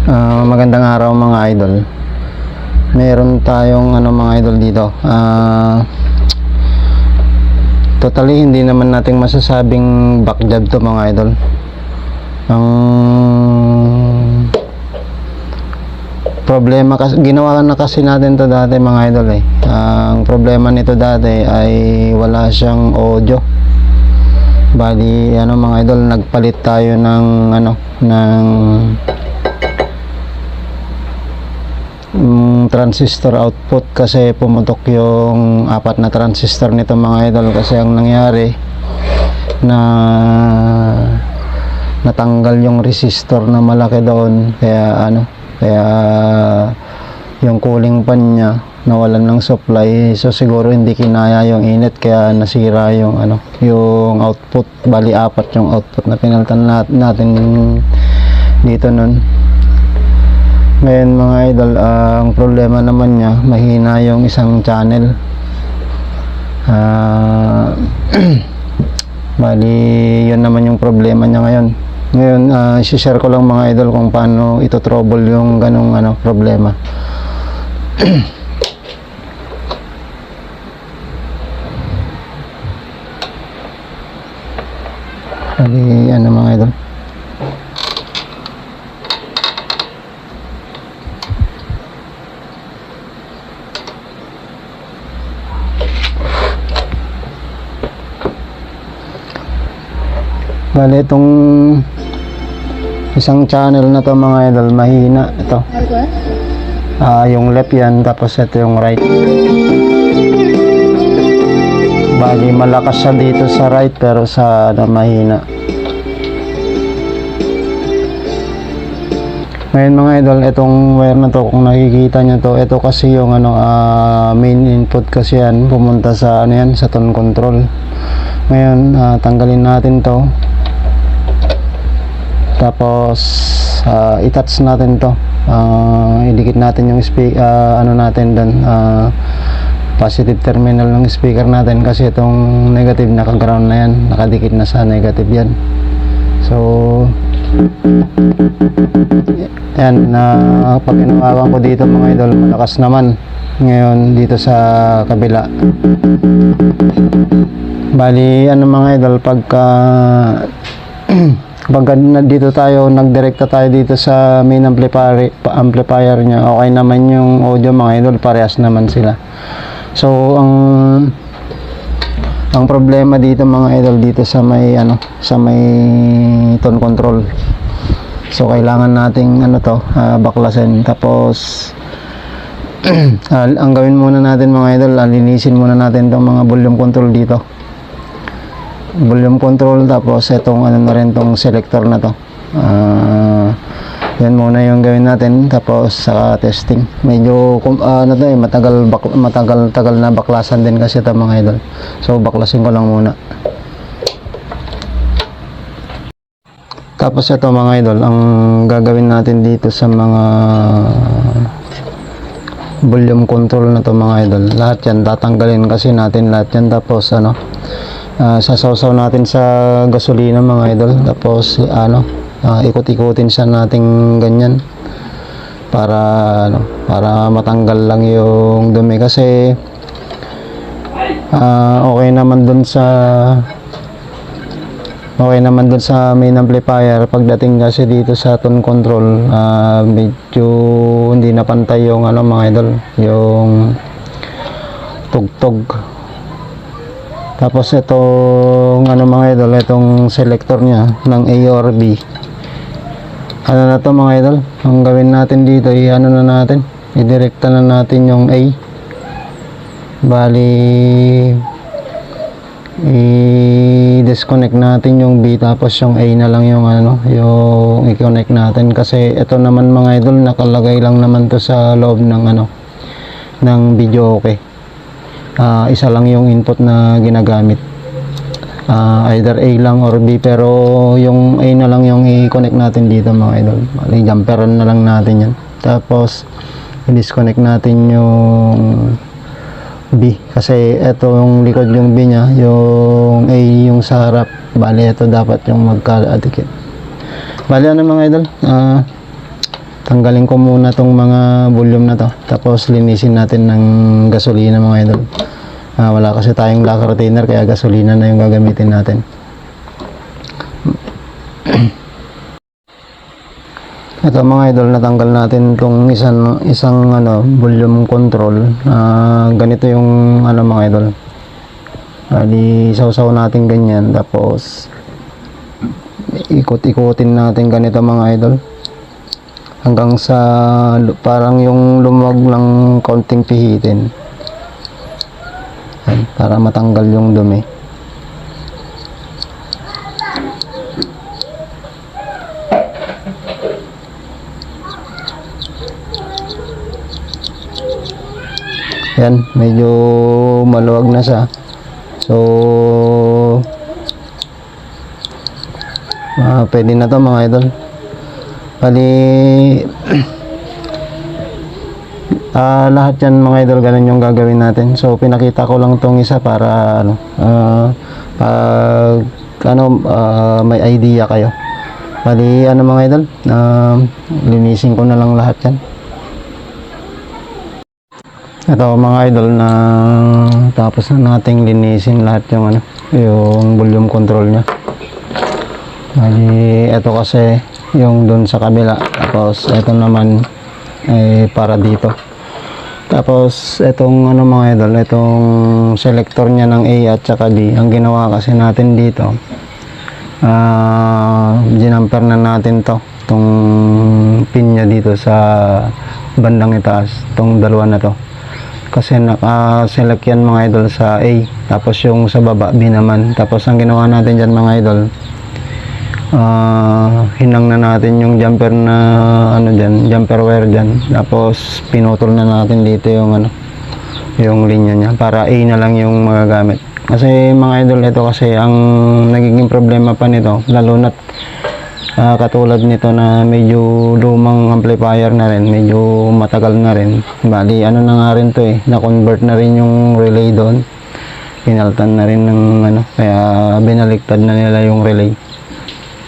Magandang araw mga idol. Meron tayong mga idol dito. Totally hindi naman natin masasabing back job to mga idol. Ang problema kasi ginawa na kasi natin to dati mga idol eh. Ang problema nito dati ay wala siyang audio. Bali mga idol, nagpalit tayo ng transistor output kasi pumutok yung apat na transistor nito mga idol, kasi ang nangyari na natanggal yung resistor na malaki doon, kaya yung cooling fan niya nawalan ng supply, so siguro hindi kinaya yung init kaya nasira yung yung output. Bali apat yung output na pinalitan natin dito nun. Ngayon mga idol, ang problema naman niya, mahina yung isang channel. Bali yun naman yung problema niya ngayon. Ngayon i-share ko lang mga idol kung paano ito trouble yung ganong problema. Bali mga idol, bali itong isang channel na to mga idol, mahina ito. Yung left yan, tapos ito yung right. Bali malakas siya dito sa right pero sa mahina. Ngayon mga idol, itong wire na to, kung nakikita nyo to, ito kasi yung main input kasi yan, pumunta sa sa tone control. Ngayon tanggalin natin to, tapos i-touch natin to, idikit natin yung natin doon, positive terminal ng speaker natin, kasi itong negative naka-ground na yan, nakadikit na sa negative yan. So yan, pag inawakan ko dito mga idol, malakas naman. Ngayon dito sa kabila, bali mga idol, pagka dito tayo, nagdirekta tayo dito sa main amplifier nya, okay naman yung audio mga idol, parehas naman sila. So ang problema dito mga idol, dito sa may tone control. So kailangan nating baklasin, tapos ang gawin muna natin mga idol, linisin muna natin itong mga volume control dito, volume control, tapos itong na rin tong selector na to. Yan muna yung gawin natin, tapos sa testing. Medyo matagal na baklasan din kasi ito mga idol, so baklasin ko lang muna. Tapos ito mga idol, ang gagawin natin dito sa mga volume control na to mga idol, lahat yan tatanggalin kasi natin lahat yan, tapos sasawsaw natin sa gasolina mga idol, tapos ikot-ikutin siya nating ganyan para matanggal lang yung dumi, kasi okay naman dun sa main amplifier. Pagdating kasi dito sa tone control, medyo hindi na pantay yung mga idol, yung tugtog. Tapos itong mga idol, itong selector nya ng A or B, na to mga idol, ang gawin natin dito idirekta na natin yung A. Bali i-disconnect natin yung B, tapos yung A na lang yung yung i-connect natin, kasi ito naman mga idol, nakalagay lang naman to sa loob ng video. Okay, isa lang yung input na ginagamit, either A lang or B, pero yung A na lang yung i-connect natin dito mga idol. Bali jumperan na lang natin yan, tapos i-disconnect natin yung B, kasi ito yung likod yung B nya, yung A yung sa harap. Bali ito dapat yung magkadikit. Bali mga idol, Tanggalin ko muna tong mga volume na to, tapos linisin natin ng gasolina mga idol. Wala kasi tayong lacquer retainer, kaya gasolina na yung gagamitin natin. Ito mga idol, natanggal natin itong isang volume control. Ganito yung mga idol. Sausaw natin ganyan, tapos ikot-ikotin natin ganito mga idol. Hanggang sa parang yung lumuwag ng kaunting pihitin. Ayan, para matanggal yung dumi. Yan, medyo maluwag na siya. So pwede na to mga idol. Bali lahat yan mga idol, ganun yung gagawin natin. So pinakita ko lang tong isa para may idea kayo. Bali mga idol, linisin ko na lang lahat yan. Ito mga idol, na tapos na nating linisin lahat yung volume control nya. Bali ito kasi yung dun sa kabila, tapos ito naman para dito. Tapos itong mga idol, itong selector nya ng A at saka D, ang ginawa kasi natin dito, ginamper na natin itong pin nya dito sa bandang itaas, itong dalawa na to, kasi naka-select yan mga idol sa A, tapos yung sa baba B naman. Tapos ang ginawa natin dyan mga idol, hinang na natin yung jumper na jumper wire dyan, tapos pinutol na natin dito yung linya nya para A na lang yung magagamit. Kasi mga idol, ito kasi ang nagiging problema pa nito, lalo na't katulad nito na medyo lumang amplifier na rin, medyo matagal na rin. Bali na nga rin to na-convert na rin yung relay doon, pinaltan na rin ng kaya binaliktad na nila yung relay.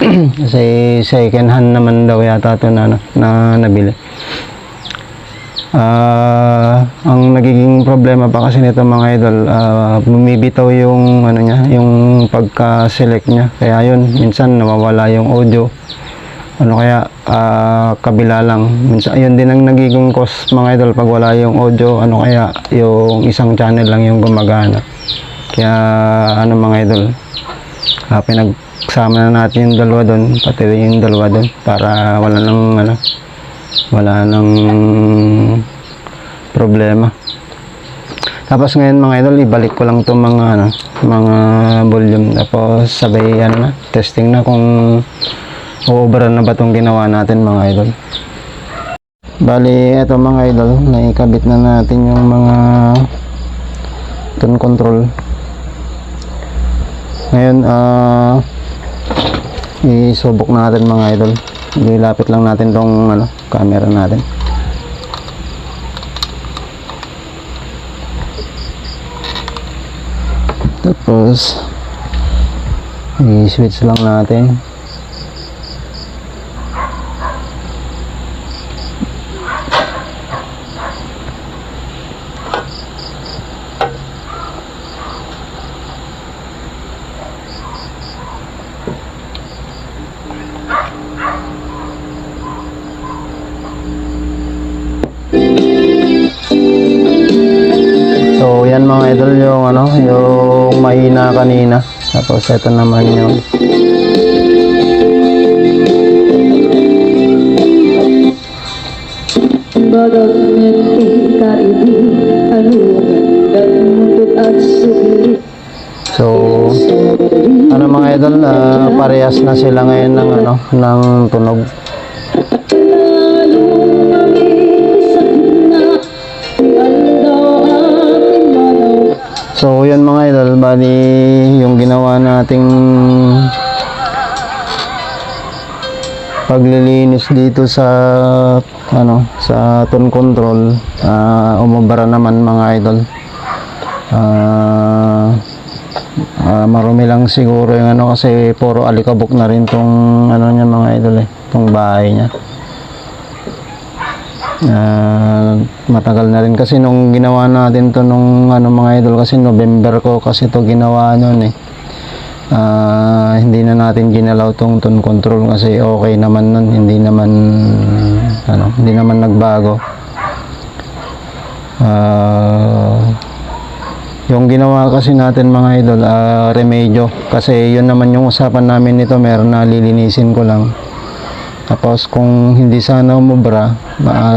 Kasi second hand naman daw yata ito na nabili. Ang nagiging problema pa kasi nito mga idol, bumibitaw yung yung pagka-select nya, kaya yun minsan nawawala yung audio, kaya kabila lang. Minsan yun din ang nagiging cost mga idol, pag wala yung audio, kaya yung isang channel lang yung gumagana. Kaya mga idol, pinagsama na natin yung dalawa doon, pati yung dalawa doon, para wala nang problema. Tapos ngayon mga idol, ibalik ko lang itong mga volume, tapos sabay testing na kung overrun na ba itong ginawa natin mga idol. Bali eto mga idol, naikabit na natin yung mga tone control. Ngayon isubok natin mga idol. Ilapit lang natin tong camera natin. Tapos i-switch lang natin. So yan mga idol, yung yung mahina kanina. Tapos ito naman yung so mga idol, parehas na sila ngayon ng tunog. So yun mga idol, bali yung ginawa nating paglilinis dito sa sa tone control, umubara naman mga idol. Marumi lang siguro yung kasi puro alikabok na rin tong niya mga idol, tong bahay niya. Matagal na rin kasi nung ginawa natin to nung ano mga idol, kasi November ko kasi to ginawa noon eh. Hindi na natin ginalaw tong tone control kasi okay naman nun, hindi naman nagbago. Yung ginawa kasi natin mga idol, remedyo, kasi yun naman yung usapan namin nito, meron na lilinisin ko lang. Tapos kung hindi sana umubra,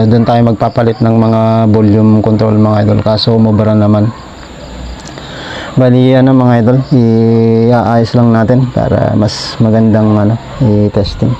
doon tayo magpapalit ng mga volume control mga idol, kaso umubra naman. Bali mga idol, i-aayos lang natin para mas magandang i-testing.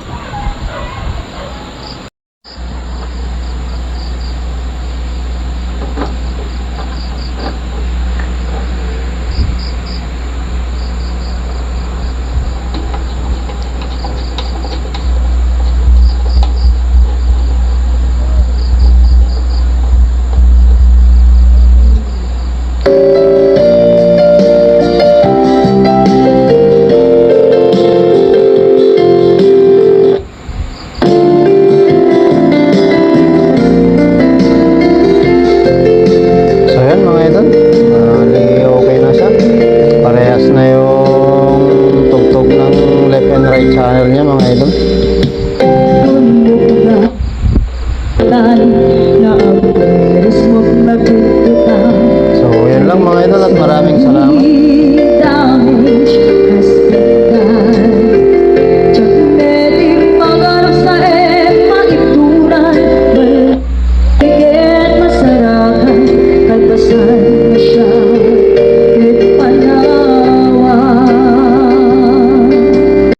Channel niya mga idol.